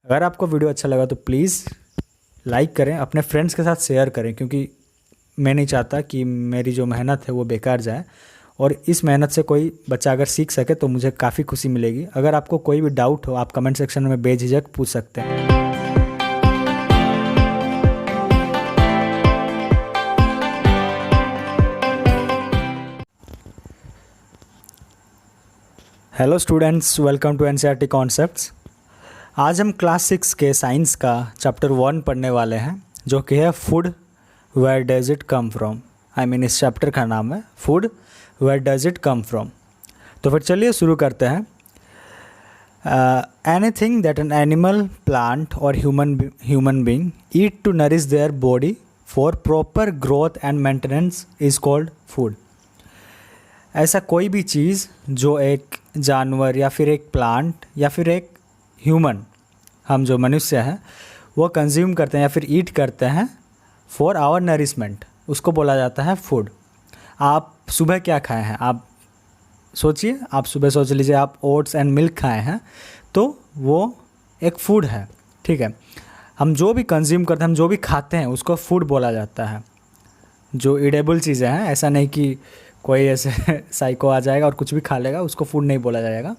अगर आपको वीडियो अच्छा लगा तो प्लीज़ लाइक करें, अपने फ्रेंड्स के साथ शेयर करें, क्योंकि मैं नहीं चाहता कि मेरी जो मेहनत है वो बेकार जाए। और इस मेहनत से कोई बच्चा अगर सीख सके तो मुझे काफ़ी खुशी मिलेगी। अगर आपको कोई भी डाउट हो आप कमेंट सेक्शन में बेझिझक पूछ सकते हैं। Hello students, welcome to NCERT concepts. आज हम क्लास 6 के साइंस का चैप्टर 1 पढ़ने वाले हैं, जो कि है food where does it come from. इस चैप्टर का नाम है food where does it come from. तो फिर चलिए शुरू करते हैं। Anything that an animal, plant और human being eat to nourish their body for proper growth and maintenance is called food. ऐसा कोई भी चीज़ जो एक जानवर या फिर एक प्लांट या फिर एक ह्यूमन, हम जो मनुष्य हैं, वो कंज्यूम करते हैं या फिर ईट करते हैं फॉर आवर नरिशमेंट, उसको बोला जाता है फूड। आप सुबह क्या खाए हैं? आप सोचिए, आप सुबह सोच लीजिए आप ओट्स एंड मिल्क खाए हैं, तो वो एक फूड है। ठीक है, हम जो भी कंज्यूम करते हैं, हम जो भी खाते हैं, उसको फूड बोला जाता है। जो ईडेबल चीज़ें हैं, ऐसा नहीं कि कोई ऐसे साइको आ जाएगा और कुछ भी खा लेगा, उसको फूड नहीं बोला जाएगा।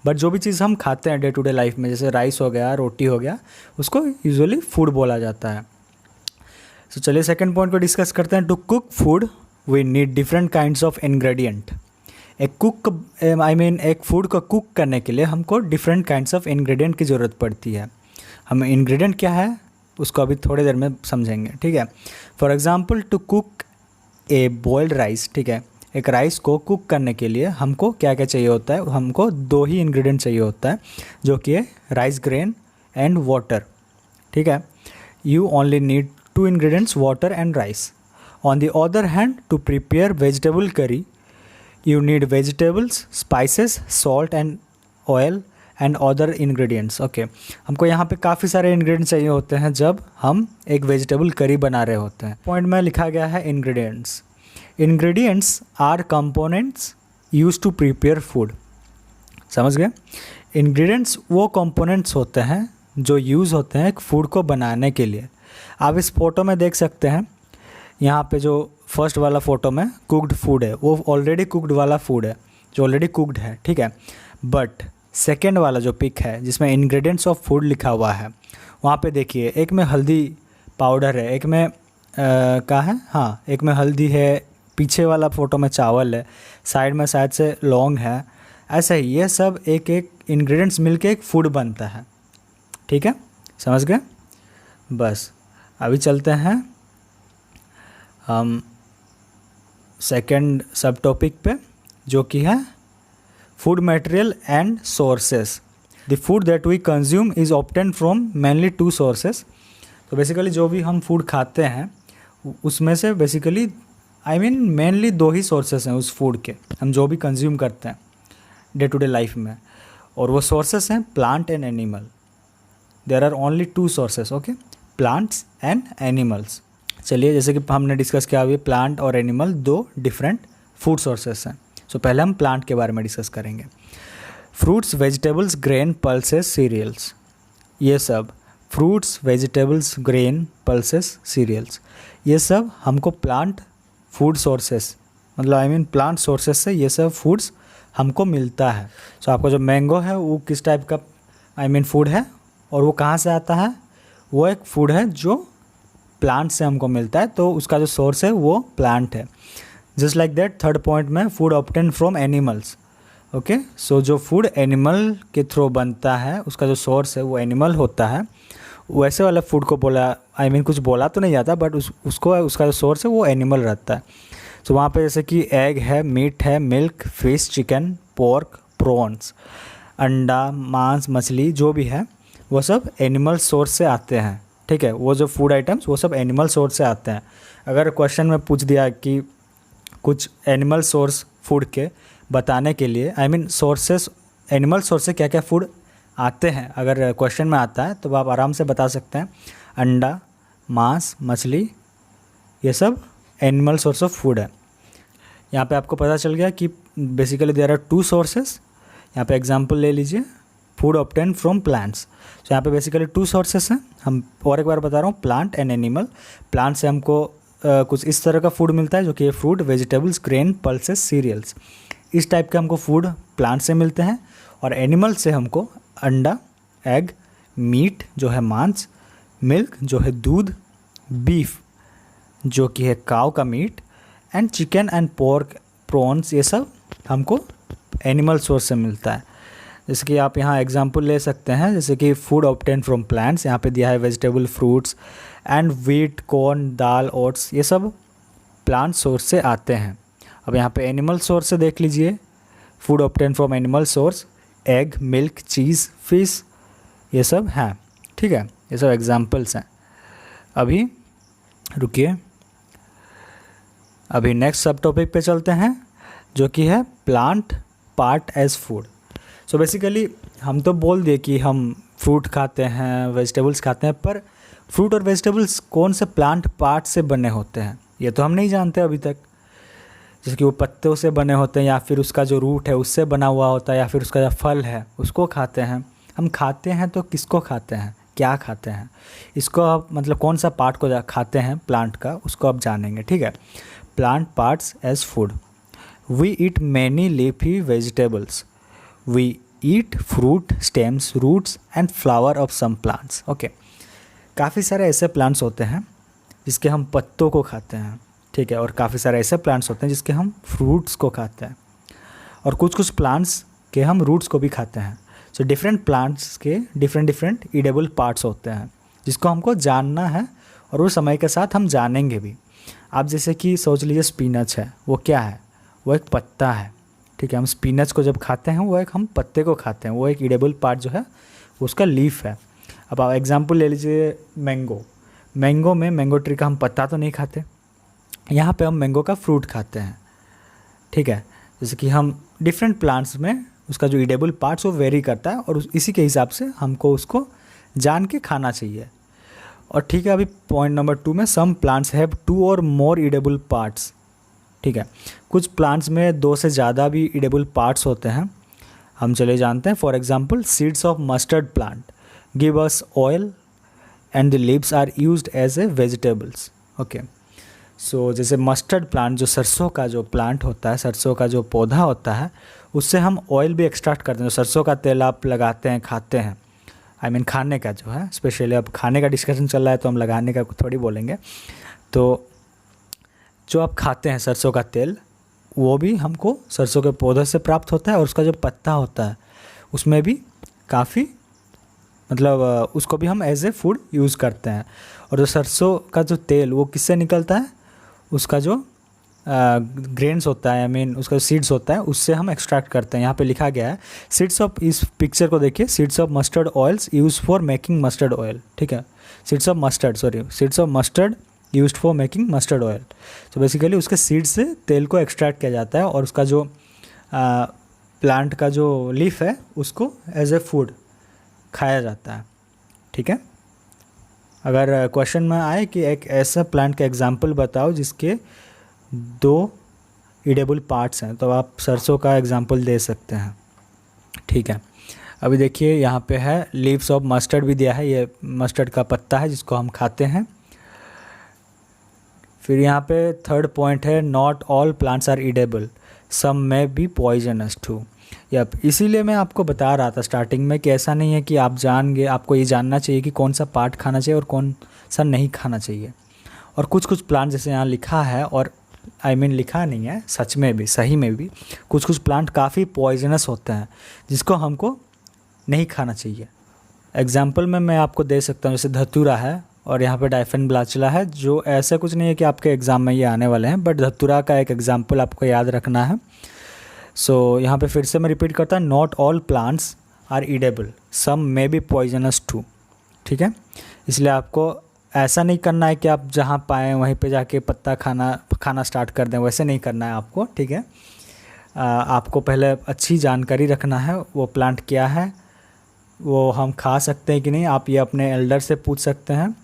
बट जो भी चीज़ हम खाते हैं डे टू डे लाइफ में, जैसे राइस हो गया, रोटी हो गया, उसको यूजुअली फूड बोला जाता है। तो चलिए सेकंड पॉइंट को डिस्कस करते हैं। To cook food we need different kinds of ingredient. एक फूड को कुक करने के लिए हमको डिफरेंट काइंड्स ऑफ इंग्रेडिएंट की ज़रूरत पड़ती है। हम इंग्रेडिएंट क्या है उसको अभी थोड़ी देर में समझेंगे। ठीक है, for example to cook a boiled rice. ठीक है, एक राइस को कुक करने के लिए हमको क्या क्या चाहिए होता है? हमको दो ही इंग्रेडिएंट चाहिए होता है, जो कि है राइस ग्रेन एंड वाटर। ठीक है, you only need two ingredients, water and rice. On the other hand, to prepare vegetable curry you need vegetables, spices, salt and oil and other ingredients. Okay, हमको यहाँ पे काफ़ी सारे ingredients चाहिए होते हैं जब हम एक वेजिटेबल करी बना रहे होते हैं। पॉइंट में लिखा गया है ingredients. Ingredients are components use to prepare food. समझ गए? इंग्रेडिएंट्स वो कंपोनेंट्स होते हैं जो यूज़ होते हैं एक फूड को बनाने के लिए। आप इस फोटो में देख सकते हैं, यहाँ पे जो फर्स्ट वाला फ़ोटो में कुक्ड फूड है, वो ऑलरेडी कुक्ड वाला फूड है, जो ऑलरेडी कुक्ड है। ठीक है, बट सेकेंड वाला जो पिक है जिसमें इंग्रेडिएंट्स ऑफ फूड लिखा हुआ है, वहाँ पे देखिए एक में हल्दी पाउडर है, एक में क्या है, हाँ एक में हल्दी है, पीछे वाला फ़ोटो में चावल है, साइड में शायद से लौंग है। ऐसा ही ये सब एक एक इंग्रेडिएंट्स मिलके एक फूड बनता है। ठीक है, समझ गए? बस अभी चलते हैं हम सेकंड सब टॉपिक पे, जो कि है food material and sources. The food that we consume is obtain from mainly two sources. तो बेसिकली जो भी हम फूड खाते हैं उसमें से बेसिकली मेनली दो ही सोर्सेस हैं उस फूड के, हम जो भी कंज्यूम करते हैं डे टू डे लाइफ में, और वो सोर्सेस हैं plant and animal. There are only two sources, okay, plants and animals. चलिए, जैसे कि हमने डिस्कस किया अभी, प्लांट और एनिमल दो डिफरेंट फूड सोर्सेस हैं। सो पहले हम प्लांट के बारे में डिस्कस करेंगे। Fruits, vegetables, grain, pulses, cereals. ये सब fruits, vegetables, grain, pulses, cereals, ये सब हमको प्लांट फूड सोर्सेस, मतलब प्लांट सोर्सेस से ये सब फूड्स हमको मिलता है। सो आपका जो मैंगो है वो किस टाइप का फूड है और वो कहाँ से आता है? वो एक फूड है जो प्लांट से हमको मिलता है, तो उसका जो सोर्स है वो प्लांट है। Just like that third point में food obtain from animals. Okay, so जो फूड एनिमल के थ्रू बनता है उसका जो सोर्स है वो एनिमल होता है। वैसे वाला फूड को बोला कुछ बोला तो नहीं जाता, बट उसका जो सोर्स है वो एनिमल रहता है। सो वहाँ पे जैसे कि एग है, मीट है, milk, fish, chicken, pork, prawns, अंडा, मांस, मछली जो भी है वो सब एनिमल सोर्स से आते हैं। ठीक है, वो जो फूड आइटम्स वो सब एनिमल सोर्स से आते हैं। अगर क्वेश्चन में पूछ दिया कि कुछ एनिमल सोर्स फूड के बताने के लिए सोर्सेस, एनिमल सोर्स से क्या क्या फूड आते हैं, अगर क्वेश्चन में आता है तो आप आराम से बता सकते हैं। अंडा, मांस, मछली, ये सब एनिमल सोर्स ऑफ फूड है। यहाँ पे आपको पता चल गया कि basically there are two sources. यहाँ पे एग्जांपल ले लीजिए, फूड ऑब्टेन फ्रॉम प्लांट्स। तो यहाँ पे बेसिकली 2 सोर्सेस हैं। हम और एक बार बता रहा हूँ, प्लांट एंड एनिमल। प्लांट से हमको कुछ इस तरह का फूड मिलता है जो कि है fruit, vegetables, grain, pulses, cereals. इस टाइप के हमको फूड प्लांट से मिलते हैं। और एनिमल से हमको अंडा, एग, मीट जो है मांस, मिल्क जो है दूध, बीफ जो कि है काव का meat, and chicken and pork, prawns, ये सब हमको एनिमल सोर्स से मिलता है। जैसे कि आप यहाँ एग्जांपल ले सकते हैं, जैसे कि फूड ऑब्टेन फ्रॉम प्लांट्स, यहाँ पे दिया है vegetable, fruits and wheat, corn, dal, oats, ये सब प्लांट सोर्स से आते हैं। अब यहाँ पे एनिमल सोर्स से देख लीजिए, food obtain from animal source, egg, milk, cheese, fish, ये सब हैं। ठीक है, ये सब एग्जांपल्स हैं। अभी रुकिए, अभी नेक्स्ट सब टॉपिक पे चलते हैं जो कि है plant part as food. So basically हम तो बोल दिए कि हम फ्रूट खाते हैं, वेजिटेबल्स खाते हैं, पर फ्रूट और वेजिटेबल्स कौन से प्लांट पार्ट से बने होते हैं ये तो हम नहीं जानते अभी तक। जैसे कि वो पत्तों से बने होते हैं, या फिर उसका जो रूट है उससे बना हुआ होता है, या फिर उसका जो फल है उसको खाते हैं। हम खाते हैं तो किसको खाते हैं, क्या खाते हैं, इसको आप मतलब कौन सा पार्ट को खाते हैं प्लांट का, उसको आप जानेंगे। ठीक है, plant parts as food. We eat many leafy vegetables. We eat fruit, stems, roots and flower of some plants. Okay, काफ़ी सारे ऐसे प्लांट्स होते हैं जिसके हम पत्तों को खाते हैं। ठीक है, और काफ़ी सारे ऐसे प्लांट्स होते हैं जिसके हम फ्रूट्स को खाते हैं, और कुछ कुछ प्लांट्स के हम रूट्स को भी खाते हैं। सो डिफरेंट प्लांट्स के डिफरेंट ईडेबल पार्ट्स होते हैं जिसको हमको जानना है, और वो समय के साथ हम जानेंगे भी। आप जैसे कि सोच लीजिए स्पिनच है, वो क्या है, वो एक पत्ता है। ठीक है, हम स्पिनच को जब खाते हैं वो एक हम पत्ते को खाते हैं, वो एक ईडेबल पार्ट जो है उसका लीफ है। अब आप एग्जांपल ले लीजिए मैंगो। मैंगो में मैंगो ट्री का हम पत्ता तो नहीं खाते, यहाँ पे हम मैंगो का फ्रूट खाते हैं। ठीक है, जैसे कि हम डिफरेंट प्लांट्स में उसका जो ईडेबल पार्ट्स वो वेरी करता है, और इसी के हिसाब से हमको उसको जान के खाना चाहिए। और ठीक है, अभी पॉइंट नंबर 2 में सम प्लांट्स हैव 2 और मोर ईडेबल पार्ट्स। ठीक है, कुछ प्लांट्स में 2 से ज़्यादा भी ईडेबल पार्ट्स होते हैं, हम चले जानते हैं। For example seeds of mustard plant give us oil and the leaves are used as a vegetables. Okay, so जैसे मस्टर्ड प्लांट, जो सरसों का जो प्लांट होता है, सरसों का जो पौधा होता है, उससे हम ऑयल भी एक्सट्रैक्ट करते हैं। सरसों का तेल आप लगाते हैं, खाते हैं, आई मीन खाने का जो है, स्पेशली अब खाने का डिस्कशन चल रहा है तो हम लगाने का थोड़ी बोलेंगे। तो जो आप खाते हैं सरसों का तेल, वो भी हमको सरसों के पौधे से प्राप्त होता है, और उसका जो पत्ता होता है उसमें भी काफ़ी मतलब उसको भी हम एज ए फूड यूज़ करते हैं। और जो सरसों का जो तेल वो किससे निकलता है, उसका जो ग्रेन्स होता है, आई मीन उसका जो सीड्स होता है, उससे हम एक्सट्रैक्ट करते हैं। यहाँ पे लिखा गया है सीड्स ऑफ, इस पिक्चर को देखिए, seeds of mustard oils use for making mustard oil. ठीक है, seeds of mustard used for making mustard oil. तो बेसिकली उसके सीड्स से तेल को एक्सट्रैक्ट किया जाता है, और उसका जो प्लांट का जो लीफ है उसको एज ए फूड खाया जाता है। ठीक है, अगर क्वेश्चन में आए कि एक ऐसा प्लांट का एग्जाम्पल बताओ जिसके 2 ईडेबल पार्ट्स हैं, तो आप सरसों का एग्जाम्पल दे सकते हैं। ठीक है, अभी देखिए यहाँ पे है लीव्स ऑफ मस्टर्ड भी दिया है, ये मस्टर्ड का पत्ता है जिसको हम खाते हैं। फिर यहाँ पे 3rd पॉइंट है not all plants are edible, some may be poisonous to. Yup, इसीलिए मैं आपको बता रहा था स्टार्टिंग में कि ऐसा नहीं है कि आप जान गए, आपको ये जानना चाहिए कि कौन सा पार्ट खाना चाहिए और कौन सा नहीं खाना चाहिए। और कुछ कुछ प्लांट जैसे यहाँ लिखा है, और आई मीन लिखा नहीं है, सच में भी, सही में भी कुछ कुछ प्लांट काफ़ी पॉइजनस होते हैं जिसको हमको नहीं खाना चाहिए। एग्जाम्पल में मैं आपको दे सकता हूँ, जैसे धतूरा है और यहाँ पे डाइफेनब्लाचुला है, जो ऐसा कुछ नहीं है कि आपके एग्ज़ाम में ये आने वाले हैं, बट धतूरा का एक एग्जाम्पल आपको याद रखना है। सो यहाँ पे फिर से मैं रिपीट करता हूँ, not all plants are edible, some may be poisonous too. ठीक है, इसलिए आपको ऐसा नहीं करना है कि आप जहाँ पाएँ वहीं पे जाके पत्ता खाना स्टार्ट कर दें, वैसे नहीं करना है आपको। ठीक है, आपको पहले अच्छी जानकारी रखना है, वो प्लांट क्या है, वो हम खा सकते हैं कि नहीं। आप ये अपने एल्डर से पूछ सकते हैं,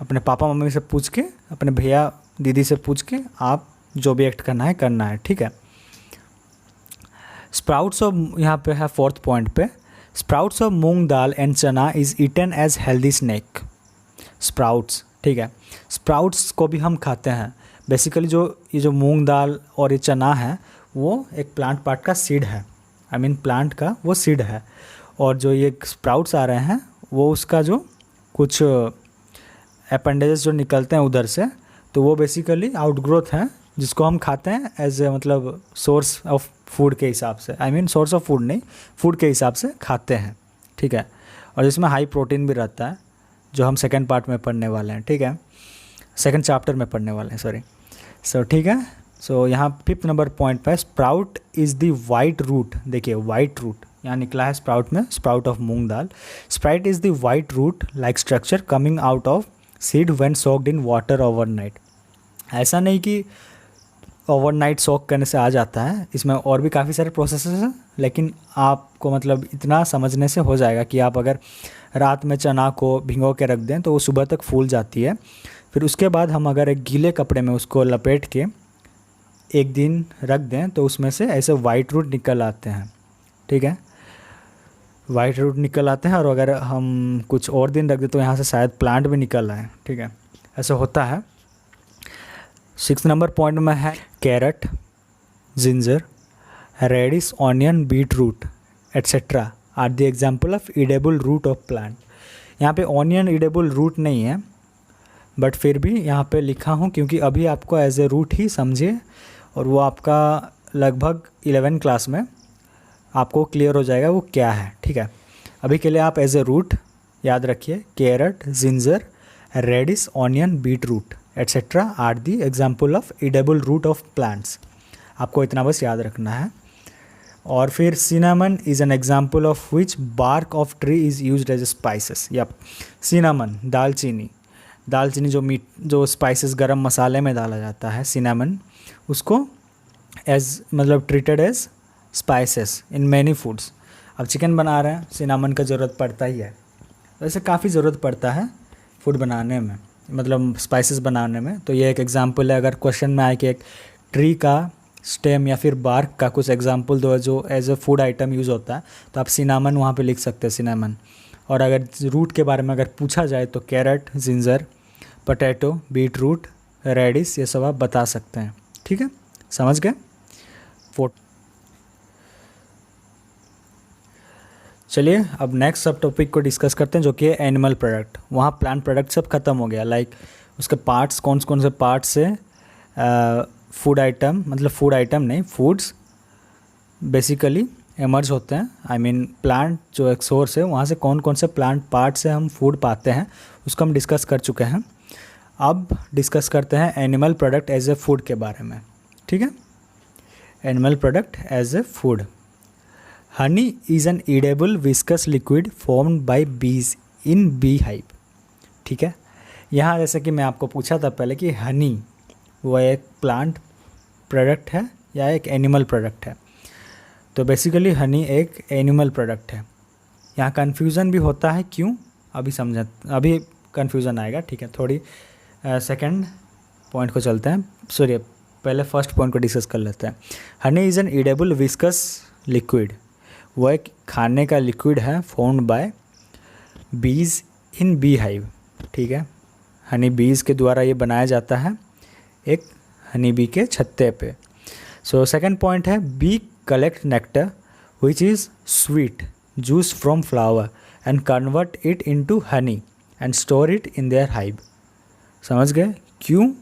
अपने पापा मम्मी से पूछ के, अपने भैया दीदी से पूछ के आप जो भी एक्ट करना है। ठीक है, स्प्राउट्स ऑफ, यहाँ पे है 4th पॉइंट पे, sprouts of moong dal and chana is eaten as healthy snack. Sprouts, ठीक है, स्प्राउट्स को भी हम खाते हैं। बेसिकली ये जो मूंग दाल और ये चना है वो एक प्लांट पार्ट का सीड है, आई मीन प्लांट का वो सीड है। और जो ये स्प्राउट्स आ रहे हैं वो उसका जो कुछ अपेंडेजेस जो निकलते हैं उधर से, तो वो बेसिकली आउटग्रोथ है जिसको हम खाते हैं एज ए मतलब सोर्स ऑफ फूड के हिसाब से, I mean source of food नहीं, फूड के हिसाब से खाते हैं, ठीक है। और जिसमें हाई प्रोटीन भी रहता है, जो हम सेकंड पार्ट में पढ़ने वाले हैं, ठीक है, सेकंड चैप्टर में पढ़ने वाले हैं, सॉरी। सो ठीक है, सो यहाँ 5th नंबर पॉइंट पे sprout is the white root. देखिए वाइट रूट यहाँ निकला है स्प्राउट में, sprout of moong dal. Sprout is the white root like structure coming out of seed when soaked in water overnight. ऐसा नहीं कि ओवरनाइट सोक करने से आ जाता है, इसमें और भी काफ़ी सारे प्रोसेसेस हैं, लेकिन आपको मतलब इतना समझने से हो जाएगा कि आप अगर रात में चना को भिगो के रख दें तो वो सुबह तक फूल जाती है। फिर उसके बाद हम अगर एक गीले कपड़े में उसको लपेट के एक दिन रख दें तो उसमें से ऐसे वाइट रूट निकल आते हैं, ठीक है, वाइट रूट निकल आते हैं। और अगर हम कुछ और दिन रख दें तो यहाँ से शायद प्लांट भी निकल आए, ठीक है, ऐसा होता है। 6th नंबर पॉइंट में है carrot, ginger, radish, onion, beet root etcetera are the example of edible root of plant. यहाँ पे ऑनियन ईडेबल रूट नहीं है, बट फिर भी यहाँ पे लिखा हूँ क्योंकि अभी आपको एज ए रूट ही समझिए, और वो आपका लगभग 11 क्लास में आपको क्लियर हो जाएगा वो क्या है, ठीक है। अभी के लिए आप एज ए रूट याद रखिए, carrot, ginger, radish, onion, beet root etcetera are the example of edible root of plants. आपको इतना बस याद रखना है। और फिर cinnamon is an example of which bark of tree is used as spices. Yep, cinnamon दालचीनी, दालचीनी जो स्पाइसेस गरम मसाले में डाला जाता है, सिनामन, उसको एज मतलब treated as spices in many foods. अब चिकन बना रहे हैं, सिनामन का ज़रूरत पड़ता ही है, वैसे काफ़ी ज़रूरत पड़ता है फूड बनाने में, मतलब स्पाइसेस बनाने में। तो ये एक एग्जांपल है। अगर क्वेश्चन में आए कि एक ट्री का स्टेम या फिर बार्क का कुछ एग्जांपल दो जो as a food item use होता है, तो आप सिनामन वहाँ पे लिख सकते हैं, सिनामन। और अगर रूट के बारे में अगर पूछा जाए तो carrot, ginger, potato, beet root, radish, ये सब आप बता सकते हैं, ठीक है, समझ गए। चलिए अब नेक्स्ट सब टॉपिक को डिस्कस करते हैं जो कि है एनिमल प्रोडक्ट। वहाँ प्लांट प्रोडक्ट सब खत्म हो गया, लाइक उसके पार्ट्स कौन से पार्ट्स से फूड आइटम, मतलब फूड आइटम नहीं, फूड्स बेसिकली एमर्ज होते हैं। आई मीन प्लांट जो एक सोर्स है वहाँ से कौन से प्लांट पार्ट से हम फूड पाते हैं उसको हम डिस्कस कर चुके हैं। अब डिस्कस करते हैं animal product as a food के बारे में, ठीक है। Animal product as a food. Honey is an edible viscous liquid formed by bees in bee hive, ठीक है। यहाँ जैसे कि मैं आपको पूछा था पहले कि हनी वो एक प्लांट प्रोडक्ट है या एक एनिमल प्रोडक्ट है, तो बेसिकली हनी एक एनिमल प्रोडक्ट है। यहाँ कन्फ्यूज़न भी होता है, क्यों, अभी कन्फ्यूज़न आएगा, ठीक है। थोड़ी सेकंड पॉइंट को चलते हैं, सॉरी पहले फर्स्ट पॉइंट को डिस्कस कर लेते हैं। Honey is an edible viscous liquid, वो एक खाने का लिक्विड है formed by bees in bee hive, ठीक है। हनी बीज के द्वारा ये बनाया जाता है एक हनी बी के छत्ते पे। सो सेकंड पॉइंट है bee collect nectar which is sweet juice from flower and convert it into honey and store it in their hive. समझ गए क्यों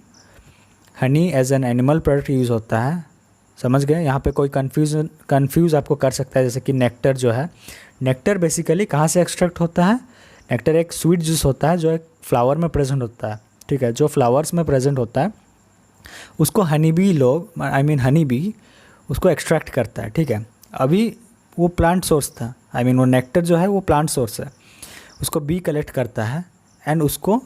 honey as an animal product use होता है, समझ गए। यहाँ पे कोई कंफ्यूज आपको कर सकता है, जैसे कि नेक्टर जो है, नेक्टर बेसिकली कहाँ से एक्सट्रैक्ट होता है। नेक्टर एक स्वीट जूस होता है जो एक फ्लावर में प्रेजेंट होता है, ठीक है। जो फ्लावर्स में प्रेजेंट होता है उसको हनी बी लोग, आई मीन हनी बी उसको एक्सट्रैक्ट करता है, ठीक है। अभी वो प्लांट सोर्स था, आई मीन वो नेक्टर जो है वो प्लांट सोर्स है, उसको बी कलेक्ट करता है एंड उसको